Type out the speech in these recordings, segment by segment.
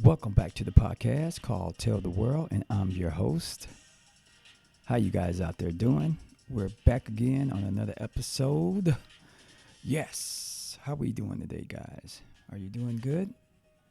Welcome back to the podcast called Tell the World, and I'm your host. How you guys out there doing? We're back again on another episode. Yes. How we doing today, guys? Are you doing good?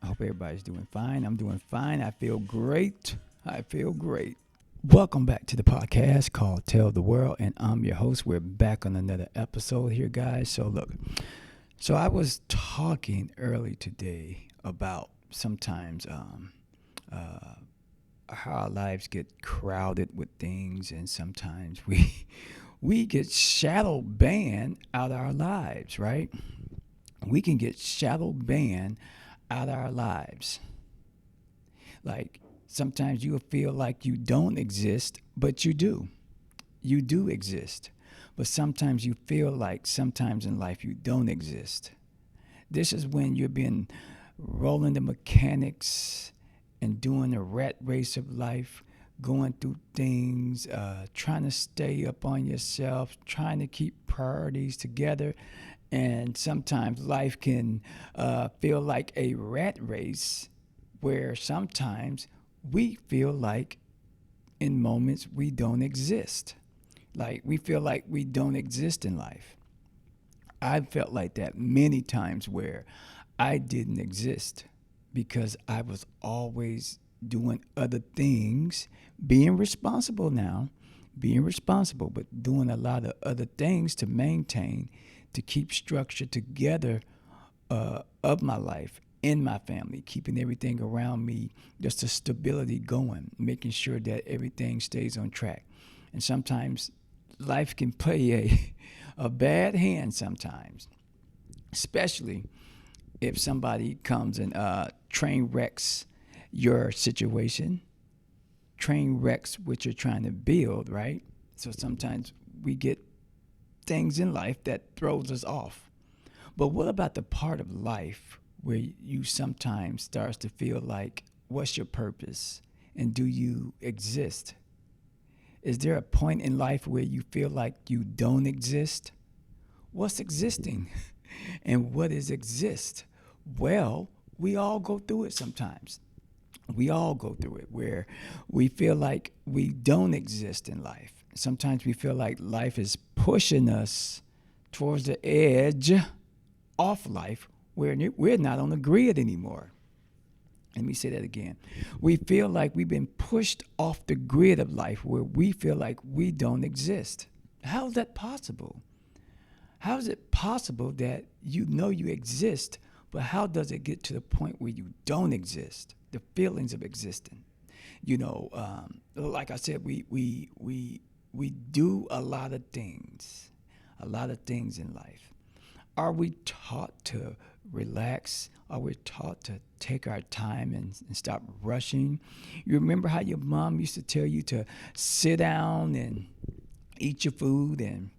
I hope everybody's doing fine. I'm doing fine. I feel great. I feel great. Welcome back to the podcast called Tell the World, and I'm your host. We're back on another episode here, guys. So I was talking early today about sometimes uh, how our lives get crowded with things, and sometimes we we get shadow banned out of our lives, right? We can get shadow banned out of our lives. Like sometimes you'll feel like you don't exist, but you do. You do exist. But sometimes you feel like sometimes in life you don't exist. This is when you're being rolling the mechanics and doing the rat race of life, going through things, trying to stay up on yourself, trying to keep priorities together. And sometimes life can feel like a rat race where sometimes we feel like in moments we don't exist. Like we feel like we don't exist in life. I've felt like that many times where I didn't exist because I was always doing other things, being responsible now, being responsible, but doing a lot of other things to maintain, to keep structure together of my life, in my family, keeping everything around me, just the stability going, making sure that everything stays on track. And sometimes life can play a bad hand sometimes, especially if somebody comes and train wrecks your situation, train wrecks what you're trying to build, right? So sometimes we get things in life that throws us off. But what about the part of life where you sometimes starts to feel like, what's your purpose? And do you exist? Is there a point in life where you feel like you don't exist? What's existing? And what is exist? Well, we all go through it sometimes. We all go through it where we feel like we don't exist in life. Sometimes we feel like life is pushing us towards the edge off life where we're not on the grid anymore. Let me say that again. We feel like we've been pushed off the grid of life where we feel like we don't exist. How is that possible? How is it possible that you know you exist, but how does it get to the point where you don't exist? The feelings of existing. Like I said, we do a lot of things in life. Are we taught to relax? Are we taught to take our time and stop rushing? You remember how your mom used to tell you to sit down and eat your food and,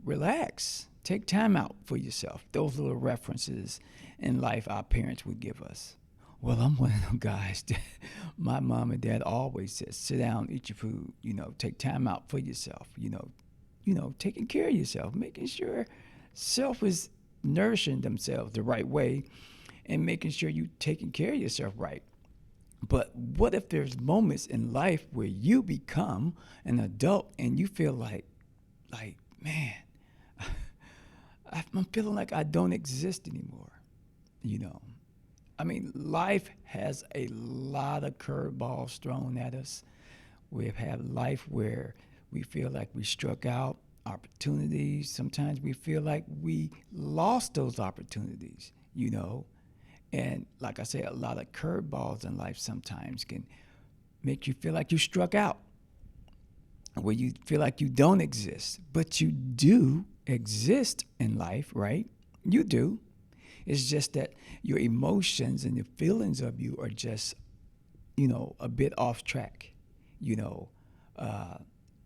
relax. Take time out for yourself. Those little references in life our parents would give us. Well, I'm one of them guys that my mom and dad always said, sit down, eat your food, take time out for yourself, taking care of yourself, making sure self is nourishing themselves the right way and making sure you taking care of yourself right. But what if there's moments in life where you become an adult and you feel like, man, I'm feeling like I don't exist anymore, you know? I mean, life has a lot of curveballs thrown at us. We've had life where we feel like we struck out opportunities. Sometimes we feel like we lost those opportunities, And like I say, a lot of curveballs in life sometimes can make you feel like you struck out, where you feel like you don't exist, but you do exist in life, right? You do. It's just that your emotions and the feelings of you are just, a bit off track. You know, uh,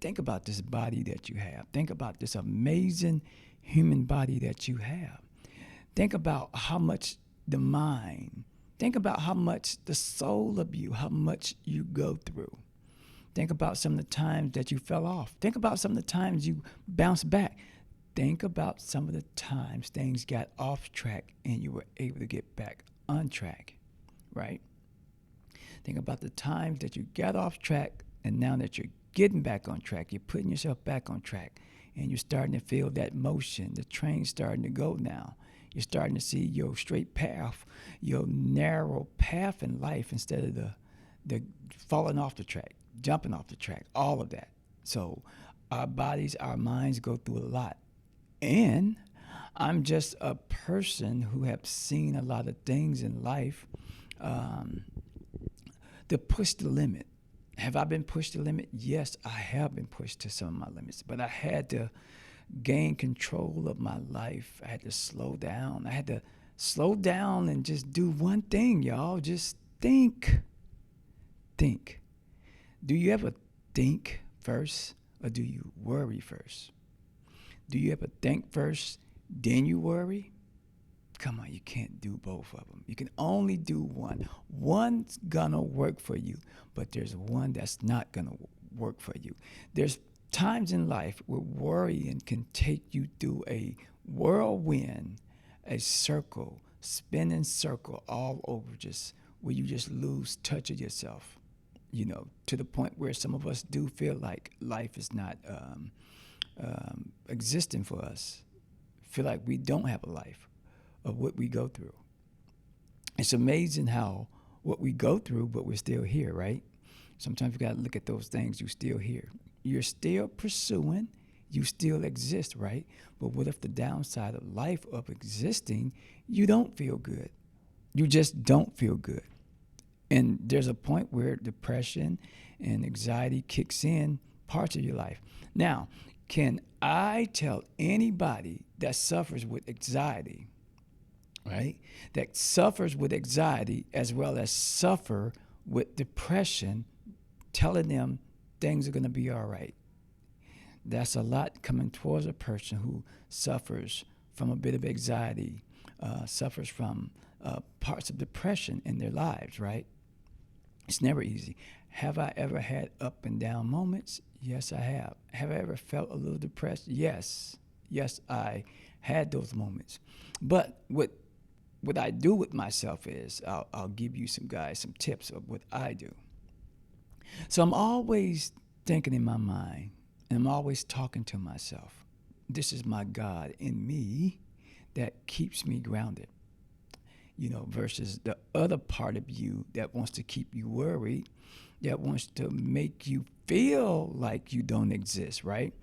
think about this body that you have. Think about this amazing human body that you have. Think about how much the mind, think about how much the soul of you, how much you go through. Think about some of the times that you fell off. Think about some of the times you bounced back. Think about some of the times things got off track and you were able to get back on track, right? Think about the times that you got off track, and now that you're getting back on track, you're putting yourself back on track, and you're starting to feel that motion. The train's starting to go now. You're starting to see your straight path, your narrow path in life instead of the falling off the track, jumping off the track, all of that. So our bodies, our minds go through a lot. And I'm just a person who have seen a lot of things in life um, to push the limit. Have I been pushed to the limit? Yes, I have been pushed to some of my limits, but I had to gain control of my life. I had to slow down. I had to slow down and just do one thing, y'all. Just think. Think. Do you ever think first or do you worry first? Do you ever think first, then you worry? Come on, you can't do both of them. You can only do one. One's gonna work for you, but there's one that's not gonna work for you. There's times in life where worrying can take you through a whirlwind, a circle, spinning circle all over, just where you just lose touch of yourself. To the point where some of us do feel like life is not existing for us. Feel like we don't have a life of what we go through. It's amazing how what we go through, but we're still here, right? Sometimes you got to look at those things. You're still here. You're still pursuing. You still exist, right? But what if the downside of life, of existing, you don't feel good? You just don't feel good. And there's a point where depression and anxiety kicks in parts of your life. Now, can I tell anybody that suffers with anxiety, right, that suffers with anxiety as well as suffer with depression, telling them things are going to be all right? That's a lot coming towards a person who suffers from a bit of anxiety, suffers from parts of depression in their lives, right? It's never easy. Have I ever had up and down moments? Yes, I have. Have I ever felt a little depressed? Yes. Yes, I had those moments. But what I do with myself is I'll give you some tips of what I do. So I'm always thinking in my mind, and I'm always talking to myself. This is my God in me that keeps me grounded. Versus the other part of you that wants to keep you worried, that wants to make you feel like you don't exist, right?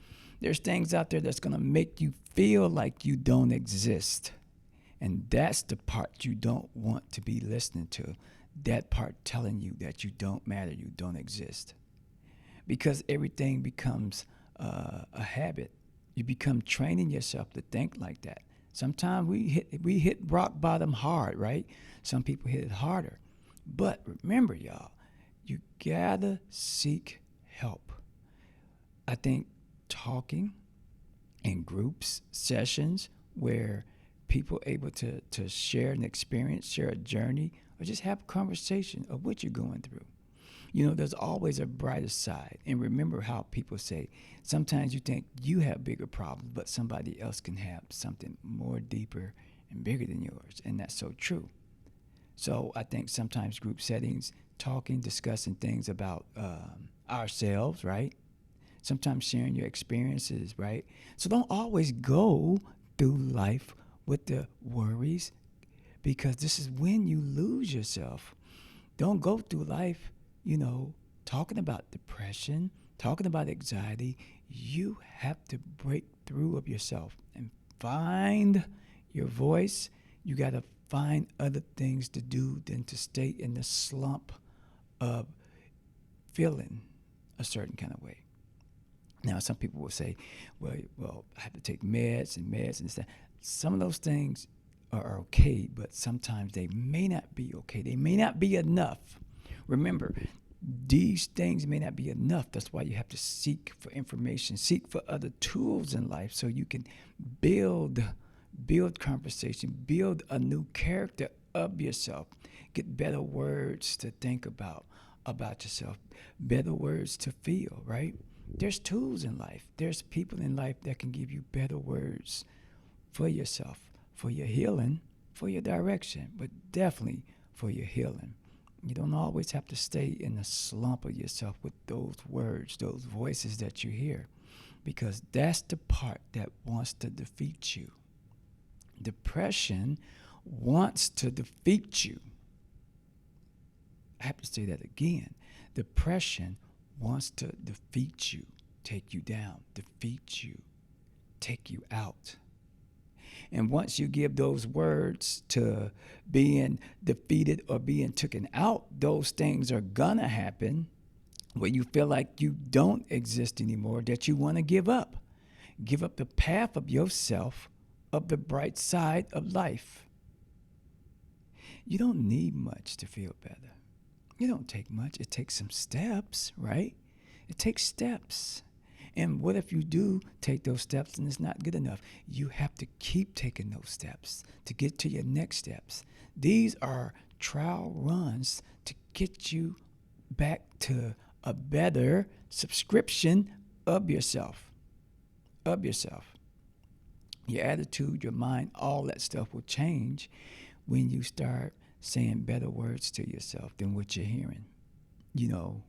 There's things out there that's going to make you feel like you don't exist. And that's the part you don't want to be listening to. That part telling you that you don't matter, you don't exist. Because everything becomes a habit. You become training yourself to think like that. Sometimes we hit rock bottom hard, right? Some people hit it harder. But remember, y'all, you gotta seek help. I think talking in groups, sessions where people are able to share an experience, share a journey, or just have a conversation of what you're going through. There's always a brighter side. And remember how people say, sometimes you think you have bigger problems, but somebody else can have something more deeper and bigger than yours. And that's so true. So I think sometimes group settings, talking, discussing things about ourselves, right? Sometimes sharing your experiences, right? So don't always go through life with the worries, because this is when you lose yourself. Don't go through life talking about depression, talking about anxiety. You have to break through of yourself and find your voice. You got to find other things to do than to stay in the slump of feeling a certain kind of way. Now, some people will say, well, I have to take meds and stuff. Some of those things are okay, but sometimes they may not be okay. They may not be enough. Remember, these things may not be enough. That's why you have to seek for information, seek for other tools in life so you can build conversation, build a new character of yourself, get better words to think about yourself, better words to feel, right? There's tools in life. There's people in life that can give you better words for yourself, for your healing, for your direction, but definitely for your healing. You don't always have to stay in the slump of yourself with those words, those voices that you hear, because that's the part that wants to defeat you. Depression wants to defeat you. I have to say that again. Depression wants to defeat you, take you down, defeat you, take you out. And once you give those words to being defeated or being taken out, those things are gonna happen where you feel like you don't exist anymore, that you want to give up. Give up the path of yourself, of the bright side of life. You don't need much to feel better. You don't take much. It takes some steps, right? It takes steps. And what if you do take those steps and it's not good enough? You have to keep taking those steps to get to your next steps. These are trial runs to get you back to a better subscription of yourself. Of yourself. Your attitude, your mind, all that stuff will change when you start saying better words to yourself than what you're hearing. You know,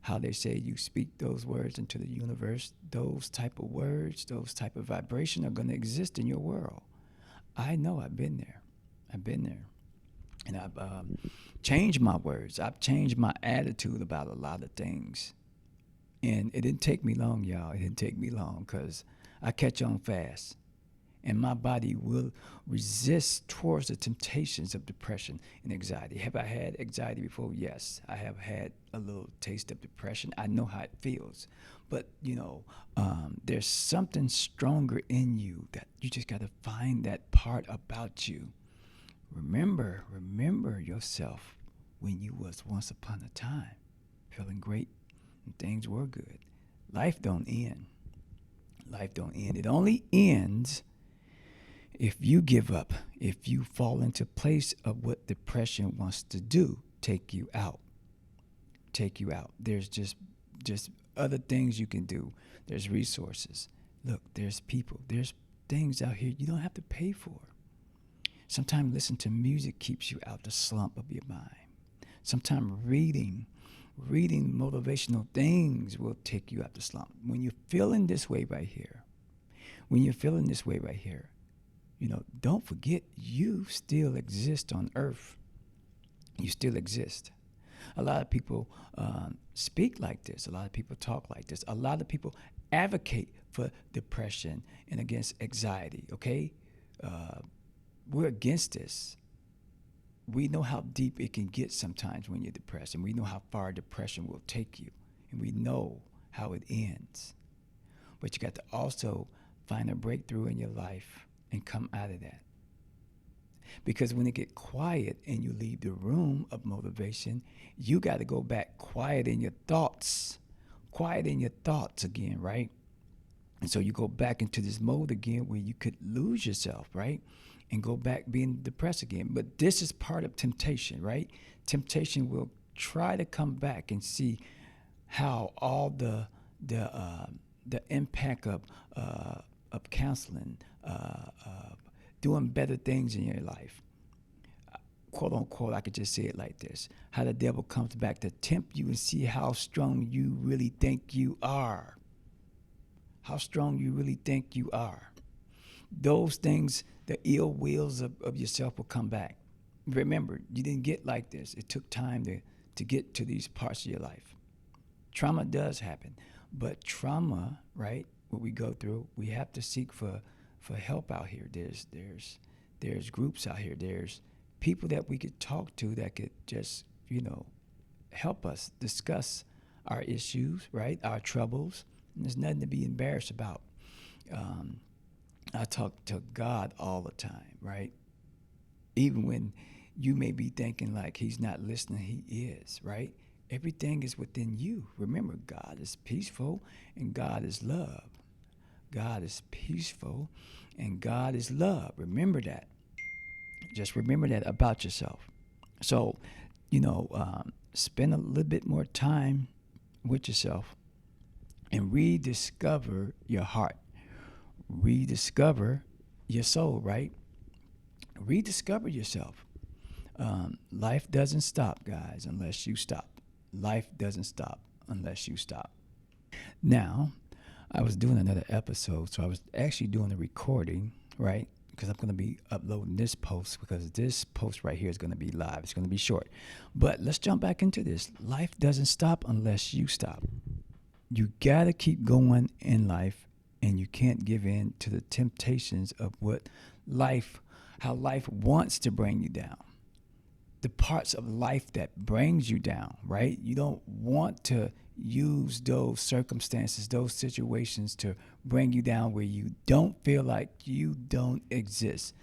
how they say you speak those words into the universe, those type of words, those type of vibration are going to exist in your world. I know. I've been there. I've been there. And I've changed my words. I've changed my attitude about a lot of things. And it didn't take me long, y'all. It didn't take me long because I catch on fast. And my body will resist towards the temptations of depression and anxiety. Have I had anxiety before? Yes, I have had a little taste of depression. I know how it feels. But, there's something stronger in you that you just got to find that part about you. Remember yourself when you was once upon a time feeling great and things were good. Life don't end. Life don't end. It only ends if you give up, if you fall into place of what depression wants to do, take you out. Take you out. There's just other things you can do. There's resources. Look, there's people. There's things out here you don't have to pay for. Sometimes listening to music keeps you out the slump of your mind. Sometimes reading motivational things will take you out the slump. When you're feeling this way right here, don't forget you still exist on earth. You still exist. A lot of people speak like this. A lot of people talk like this. A lot of people advocate for depression and against anxiety, okay? We're against this. We know how deep it can get sometimes when you're depressed, and we know how far depression will take you, and we know how it ends. But you got to also find a breakthrough in your life and come out of that. Because when it get quiet and you leave the room of motivation, you got to go back quiet in your thoughts again, right? And so you go back into this mode again where you could lose yourself, right? And go back being depressed again. But this is part of temptation, right? Temptation will try to come back and see how all the impact of counseling, doing better things in your life, quote unquote, I could just say it like this: how the devil comes back to tempt you and see how strong you really think you are. How strong you really think you are. Those things, the ill wills of yourself will come back. Remember, you didn't get like this. It took time to get to these parts of your life. Trauma does happen, but trauma, right, what we go through, we have to seek for help out here. There's groups out here. There's people that we could talk to that could just, help us discuss our issues, right, our troubles. And there's nothing to be embarrassed about. I talk to God all the time, right? Even when you may be thinking like he's not listening, he is, right? Everything is within you. Remember, God is peaceful and God is love. God is peaceful and God is love. Remember that. Just remember that about yourself. So, spend a little bit more time with yourself and rediscover your heart. Rediscover your soul, right? Rediscover yourself. Life doesn't stop, guys, unless you stop. Life doesn't stop unless you stop. Now, I was doing another episode, so I was actually doing a recording, right? Because I'm going to be uploading this post because this post right here is going to be live. It's going to be short. But let's jump back into this. Life doesn't stop unless you stop. You got to keep going in life, and you can't give in to the temptations of how life wants to bring you down. The parts of life that brings you down, right? You don't want to use those circumstances, those situations to bring you down where you don't feel like you don't exist.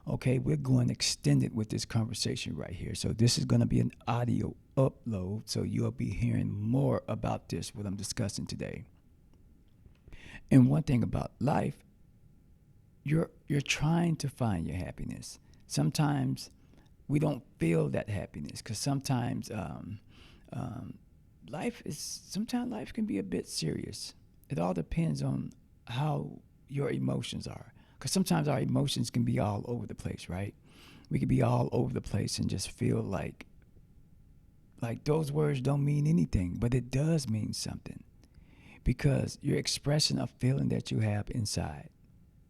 Okay, we're going extended with this conversation right here. So this is going to be an audio upload, so you'll be hearing more about this, what I'm discussing today. And one thing about life, you're trying to find your happiness. Sometimes we don't feel that happiness because sometimes life can be a bit serious. It all depends on how your emotions are, because sometimes our emotions can be all over the place, right? We can be all over the place and just feel like those words don't mean anything, but it does mean something, because you're expressing a feeling that you have inside.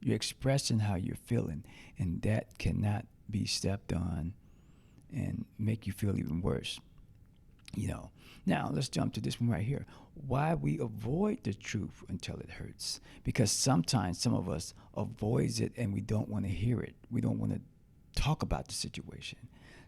You're expressing how you're feeling, and that cannot be stepped on and make you feel even worse. Now let's jump to this one right here. Why we avoid the truth until it hurts. Because sometimes some of us avoids it and we don't want to hear it. We don't want to talk about the situation.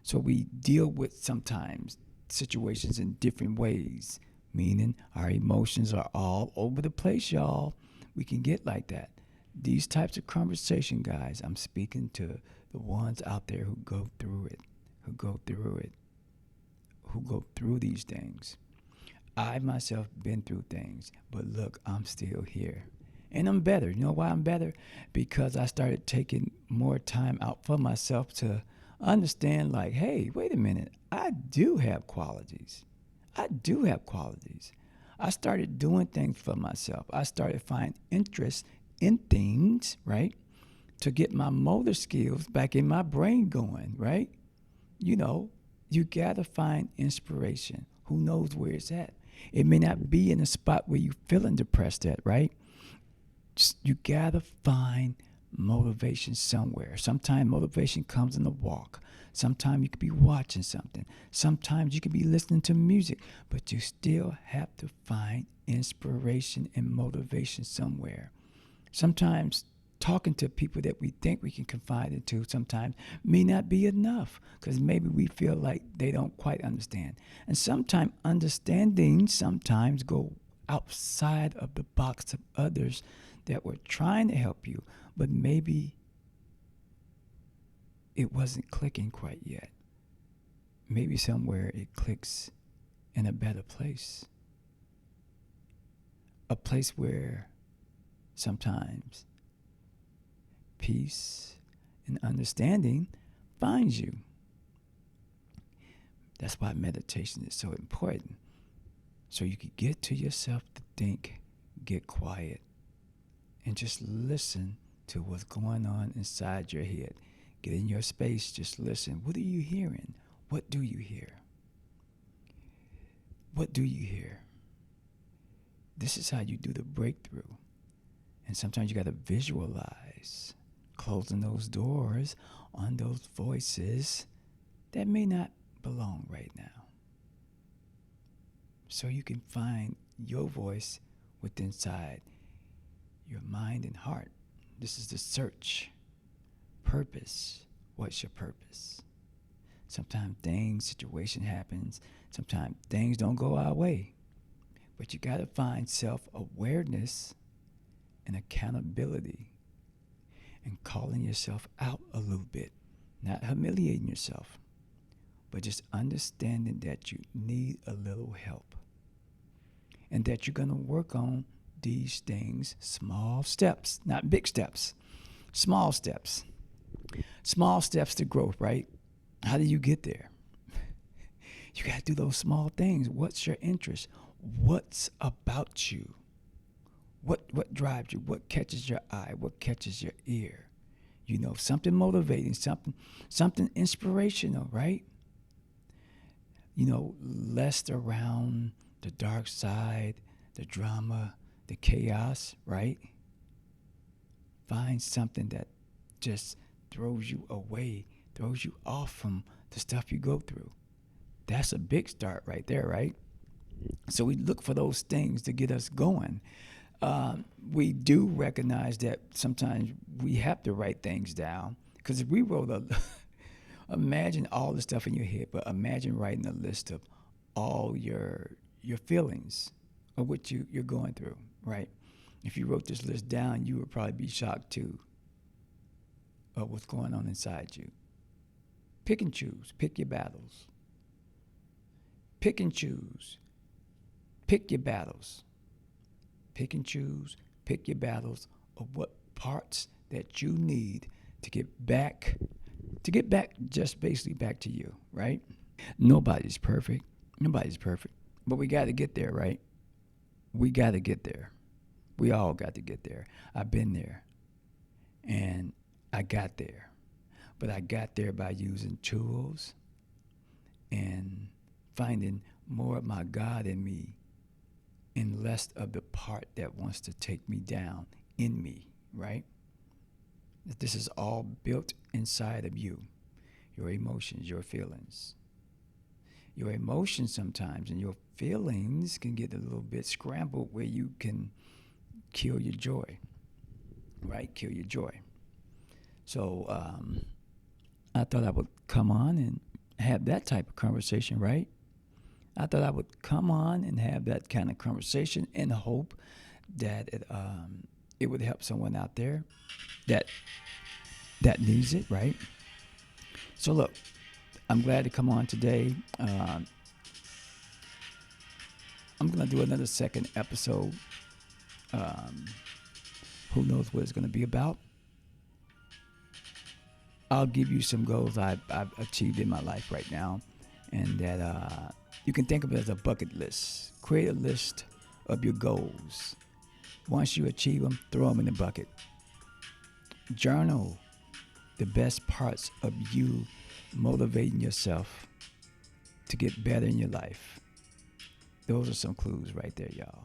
So we deal with sometimes situations in different ways, meaning our emotions are all over the place, y'all. We can get like that. These types of conversation, guys, I'm speaking to the ones out there who go through these things. I myself been through things, but look, I'm still here. And I'm better. You know why I'm better? Because I started taking more time out for myself to understand, like, hey, wait a minute. I do have qualities. I started doing things for myself. I started finding interest in things, right? To get my motor skills back in my brain going, right? You gotta find inspiration. Who knows where it's at? It may not be in a spot where you're feeling depressed at, right? You gotta find motivation somewhere. Sometimes motivation comes in a walk. Sometimes you could be watching something. Sometimes you could be listening to music, but you still have to find inspiration and motivation somewhere. Sometimes talking to people that we think we can confide into sometimes may not be enough, because maybe we feel like they don't quite understand. And sometimes understanding sometimes go outside of the box of others that were trying to help you, but maybe it wasn't clicking quite yet. Maybe somewhere it clicks in a better place. A place where sometimes peace and understanding finds you. That's why meditation is so important. So you can get to yourself to think, get quiet, and just listen to what's going on inside your head. Get in your space, just listen. What are you hearing? What do you hear? What do you hear? This is how you do the breakthrough. And sometimes you got to visualize closing those doors on those voices that may not belong right now. So you can find your voice within inside your mind and heart. This is the search. Purpose. What's your purpose? Sometimes situation happens. Sometimes things don't go our way. But you got to find self-awareness and accountability and calling yourself out a little bit. Not humiliating yourself, but just understanding that you need a little help. And that you're going to work on these things, small steps, not big steps, small steps. Small steps to growth, right? How do you get there? You got to do those small things. What's your interest? What's about you? What drives you? What catches your eye? What catches your ear? Something motivating, something inspirational, right? less around the dark side, the drama, the chaos, right? Find something that just throws you away, throws you off from the stuff you go through. That's a big start right there, right? So we look for those things to get us going. We do recognize that sometimes we have to write things down, because if we wrote imagine all the stuff in your head, but imagine writing a list of all your feelings of what you're going through, right? If you wrote this list down, you would probably be shocked too of what's going on inside you. Pick and choose. Pick your battles. Pick and choose. Pick your battles. Pick and choose. Pick your battles of what parts that you need to get back, just basically back to you, right? Nobody's perfect. Nobody's perfect. But we got to get there, right? We got to get there. We all got to get there. I've been there. And I got there. But I got there by using tools and finding more of my God in me and less of the part that wants to take me down in me, right? This is all built inside of you. Your emotions, your feelings. Your emotions sometimes and your feelings can get a little bit scrambled where you can kill your joy, right? Kill your joy. So I thought I would come on and have that type of conversation, right? I thought I would come on and have that kind of conversation in hope that it would help someone out there that needs it, right? So look, I'm glad to come on today. I'm going to do another second episode. Who knows what it's going to be about? I'll give you some goals I've achieved in my life right now, and that you can think of it as a bucket list. Create a list of your goals. Once you achieve them, throw them in the bucket. Journal the best parts of you motivating yourself to get better in your life. Those are some clues right there, y'all.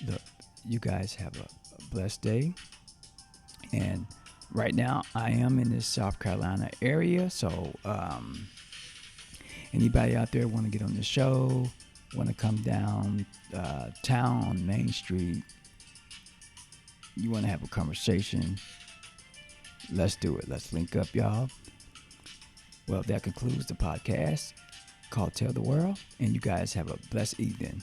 Look, you guys have a blessed day. And right now, I am in this South Carolina area, so anybody out there want to get on the show, want to come down town on Main Street, you want to have a conversation, let's do it. Let's link up, y'all. Well, that concludes the podcast called Tell the World, and you guys have a blessed evening.